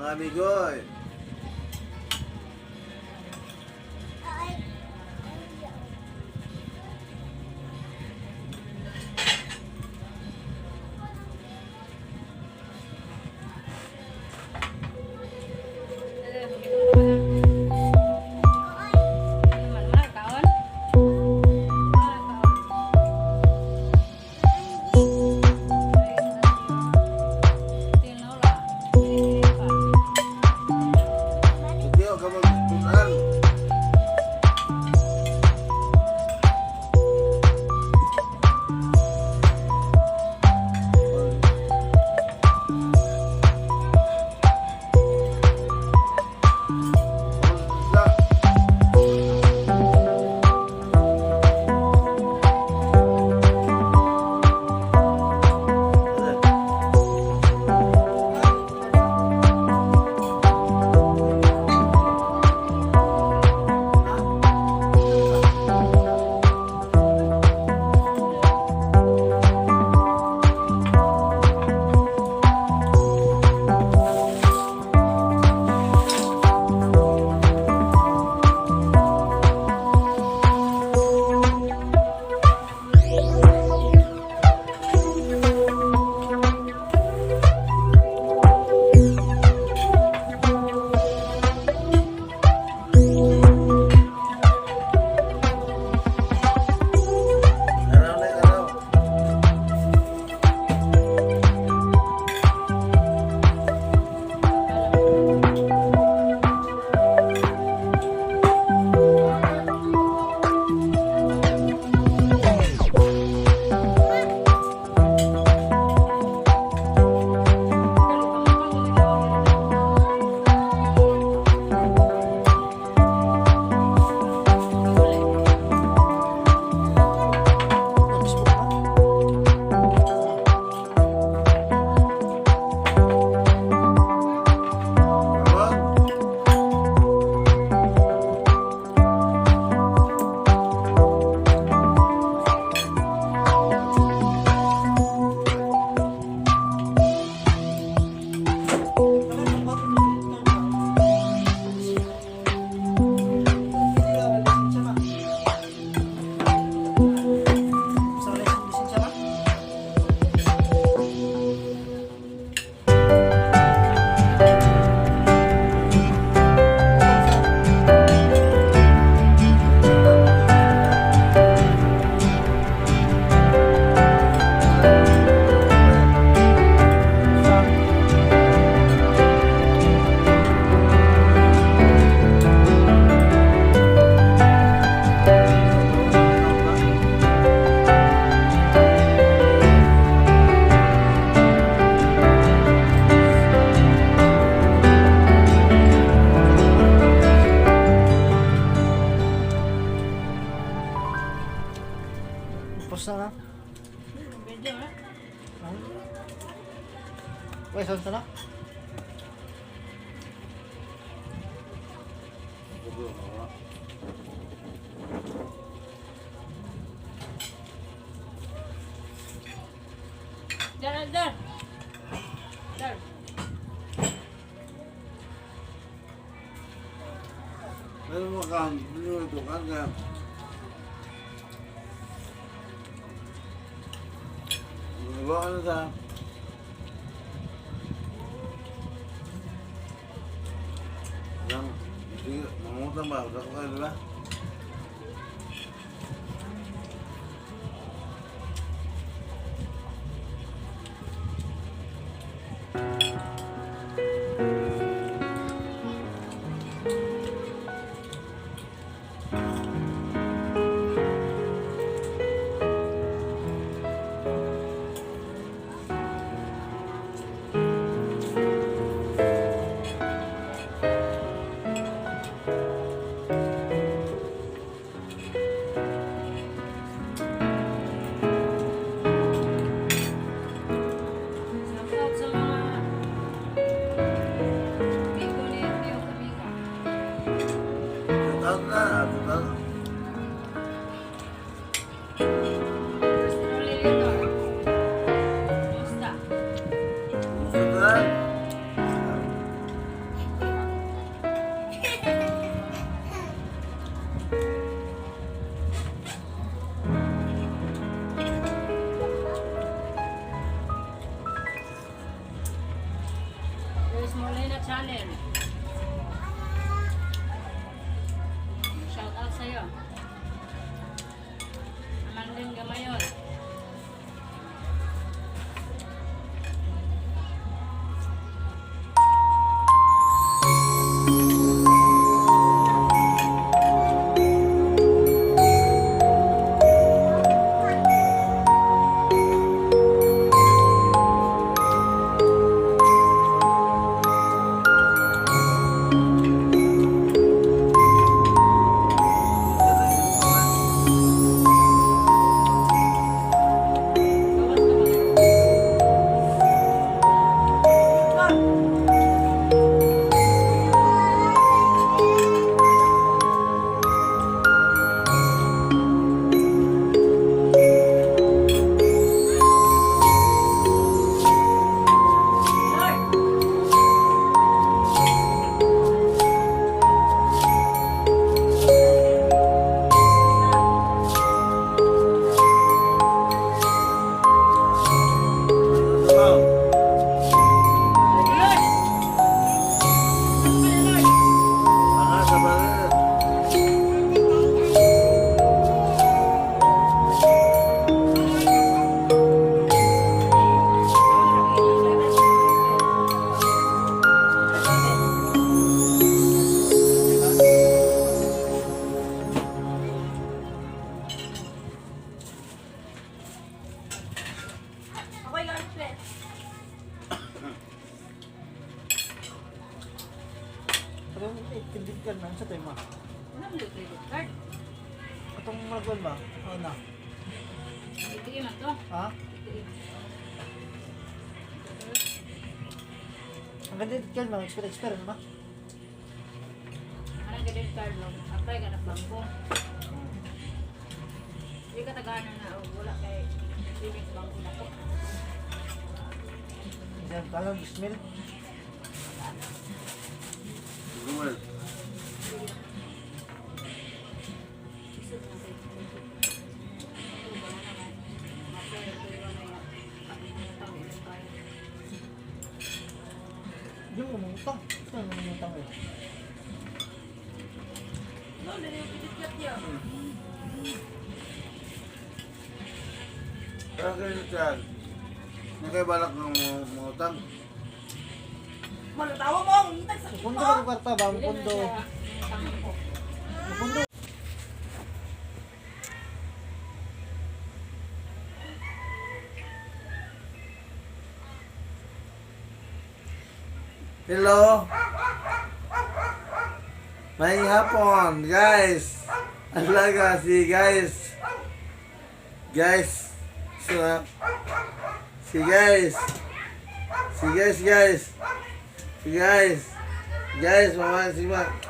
mga amigoy. Tapos na na. Medyo na. Wait, saan na? Dar, dar. Dar. Meron mo kan, meron ito kan ka. Nagawa ka na sa... Yang, mangutang ba? Udah ko kayo, diba? Shoutout sa mga Biko ni Tio Kamika. Tutal na, tutal. First Rolilitor. Kumusta? Tutal. card man, sa tayo ma. Walang credit card. Itong magwan ba? Oo na. Itigil lang to. Ha? Itigil. Ang ganda yung card ma, expert ma. Anong credit card mo? Apply ka ng bangko. Hindi ka tagana na wala kay limit bangko na to. Yan, talang bismil. Gumel. Isip na sa ito. Ito ba na naman? Apply ito yung ano yan. Pag-utang ilang kaya. Hindi mo mangutang. Ito mo mangutang eh. No, dali yung credit niya. Kaya kayo siya. Nakaibalak ng mga utang. Malatawa mo, ang itag sa Pundo ka kwarta ba? Dili na Pundo. siya utang ko. Pundo. Hello? May hapon, guys. Alaga si guys. Guys. Si guys. Si guys. Guys, mama si Mak.